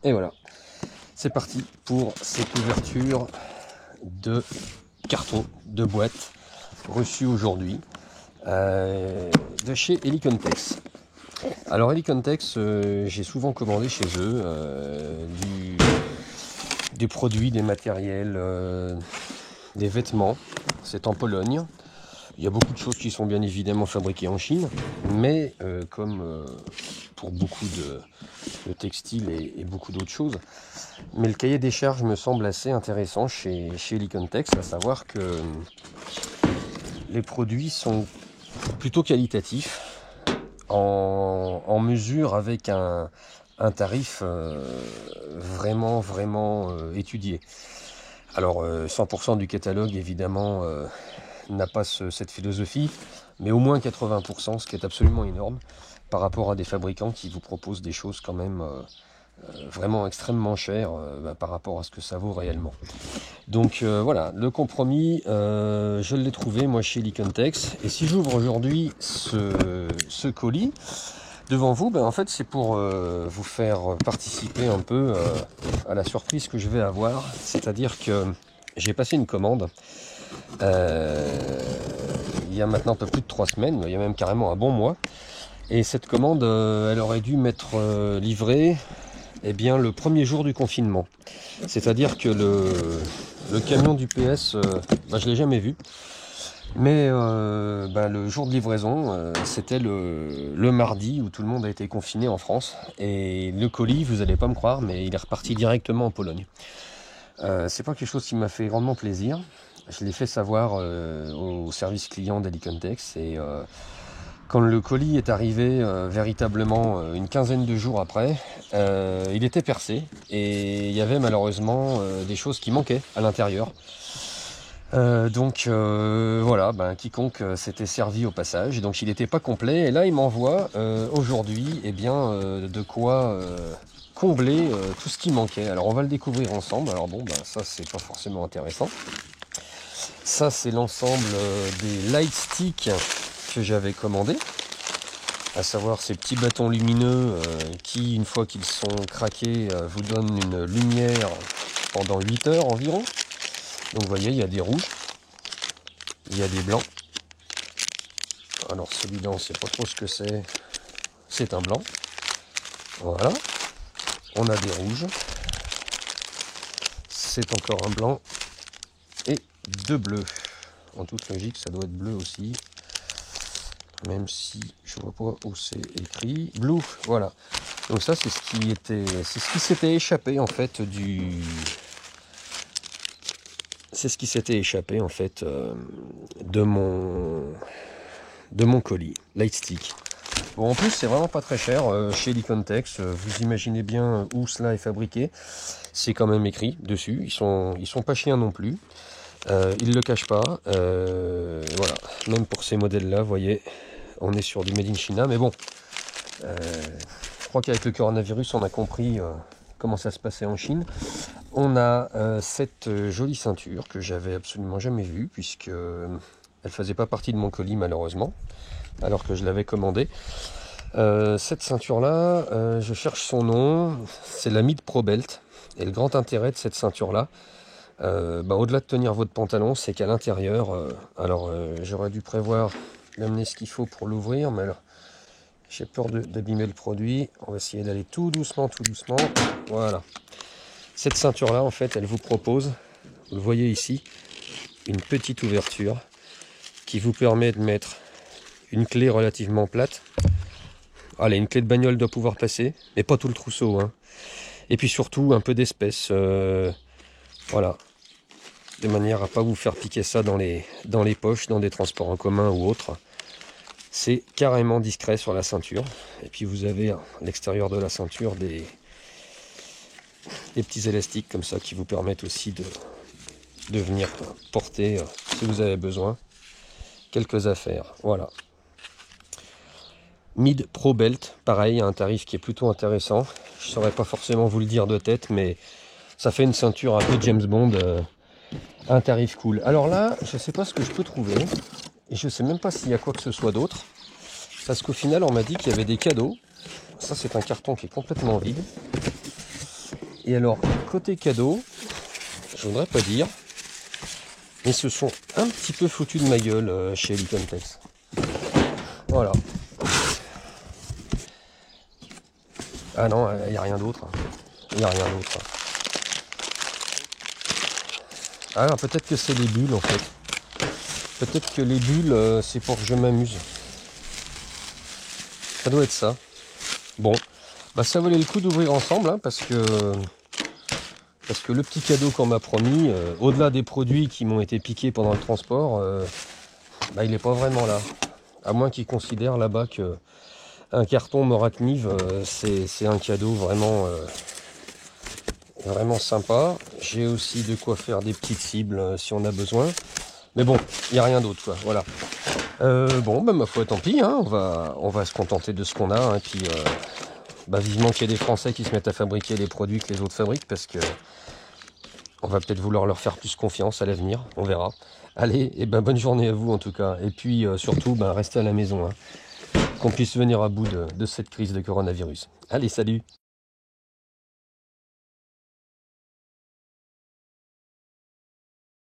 Et voilà, c'est parti pour cette ouverture de carton, de boîte, reçue aujourd'hui de chez Helicontex. Alors Helicontex, j'ai souvent commandé chez eux des produits, des matériels, des vêtements. C'est en Pologne. Il y a beaucoup de choses qui sont bien évidemment fabriquées en Chine, mais comme pour beaucoup de textiles et beaucoup d'autres choses. Mais le cahier des charges me semble assez intéressant chez Helicontex, à savoir que les produits sont plutôt qualitatifs, en mesure avec un tarif vraiment étudié. Alors 100% du catalogue évidemment n'a pas cette philosophie, mais au moins 80%, ce qui est absolument énorme par rapport à des fabricants qui vous proposent des choses quand même vraiment extrêmement chères par rapport à ce que ça vaut réellement. Donc voilà, le compromis, je l'ai trouvé moi chez Helicontex, et si j'ouvre aujourd'hui ce colis devant vous, en fait c'est pour vous faire participer un peu à la surprise que je vais avoir, c'est-à-dire que j'ai passé une commande il y a maintenant un peu plus de 3 semaines, il y a même carrément un bon mois, et cette commande elle aurait dû m'être livrée le premier jour du confinement. C'est-à-dire que le camion du PS, je ne l'ai jamais vu. Mais le jour de livraison, c'était le mardi où tout le monde a été confiné en France. Et le colis, vous n'allez pas me croire, mais il est reparti directement en Pologne. C'est pas quelque chose qui m'a fait grandement plaisir. Je l'ai fait savoir au service client d'Helicontex, et quand le colis est arrivé véritablement une quinzaine de jours après, il était percé et il y avait malheureusement des choses qui manquaient à l'intérieur. Voilà, quiconque s'était servi au passage, donc il n'était pas complet, et là il m'envoie aujourd'hui de quoi combler tout ce qui manquait. Alors on va le découvrir ensemble. Alors ça c'est pas forcément intéressant. Ça c'est l'ensemble des light sticks que j'avais commandé, à savoir ces petits bâtons lumineux qui, une fois qu'ils sont craqués, vous donnent une lumière pendant 8 heures environ. Donc vous voyez, il y a des rouges, il y a des blancs. Alors celui-là, on ne sait pas trop ce que c'est un blanc. Voilà, on a des rouges, c'est encore un blanc, et 2 bleus. En toute logique, ça doit être bleu aussi, même si je vois pas où c'est écrit. Blue, voilà. Donc ça c'est ce qui s'était échappé en fait de mon colis Lightstick. Bon, en plus c'est vraiment pas très cher chez Helicontex. Vous imaginez bien où cela est fabriqué. C'est quand même écrit dessus. Ils sont pas chiens non plus. Ils le cachent pas. Voilà. Même pour ces modèles là, vous voyez, on est sur du Made in China, mais bon, je crois qu'avec le coronavirus, on a compris comment ça se passait en Chine. On a cette jolie ceinture que j'avais absolument jamais vue, puisque elle faisait pas partie de mon colis malheureusement, alors que je l'avais commandée. Cette ceinture là, je cherche son nom, c'est la Mid Pro Belt, et le grand intérêt de cette ceinture là, au-delà de tenir votre pantalon, c'est qu'à l'intérieur, j'aurais dû prévoir d'amener ce qu'il faut pour l'ouvrir, mais alors j'ai peur d'abîmer le produit. On va essayer d'aller tout doucement. Voilà. Cette ceinture là, en fait, elle vous propose, vous le voyez ici, une petite ouverture qui vous permet de mettre une clé relativement plate. Allez, une clé de bagnole doit pouvoir passer, mais pas tout le trousseau, hein. Et puis surtout un peu d'espèce, voilà, de manière à pas vous faire piquer ça dans les poches, dans des transports en commun ou autres. C'est carrément discret sur la ceinture. Et puis vous avez à l'extérieur de la ceinture des petits élastiques comme ça qui vous permettent aussi de venir porter, si vous avez besoin, quelques affaires. Voilà. Mid Pro Belt, pareil, à un tarif qui est plutôt intéressant. Je ne saurais pas forcément vous le dire de tête, mais ça fait une ceinture un peu James Bond un tarif cool. Alors là, je sais pas ce que je peux trouver. Et je sais même pas s'il y a quoi que ce soit d'autre. Parce qu'au final, on m'a dit qu'il y avait des cadeaux. Ça, c'est un carton qui est complètement vide. Et alors, côté cadeau, je voudrais pas dire, mais ils se sont un petit peu foutus de ma gueule chez Licontex. Voilà. Ah non, il n'y a rien d'autre. Il n'y a rien d'autre. Alors peut-être que c'est les bulles en fait. Peut-être que les bulles, c'est pour que je m'amuse. Ça doit être ça. Bon, bah ça valait le coup d'ouvrir ensemble, hein, parce que le petit cadeau qu'on m'a promis, au-delà des produits qui m'ont été piqués pendant le transport, bah, il n'est pas vraiment là. À moins qu'ils considèrent là-bas que un carton Moracnive, c'est un cadeau vraiment, vraiment sympa. J'ai aussi de quoi faire des petites cibles si on a besoin. Mais bon, il n'y a rien d'autre, quoi. Voilà. Bon, bah, ma foi, tant pis, hein, on va se contenter de ce qu'on a. Hein, et puis, bah, vivement qu'il y ait des Français qui se mettent à fabriquer les produits que les autres fabriquent, parce que on va peut-être vouloir leur faire plus confiance à l'avenir. On verra. Allez, et ben, bonne journée à vous en tout cas. Et puis, surtout, ben, restez à la maison. Hein, qu'on puisse venir à bout de cette crise de coronavirus. Allez, salut!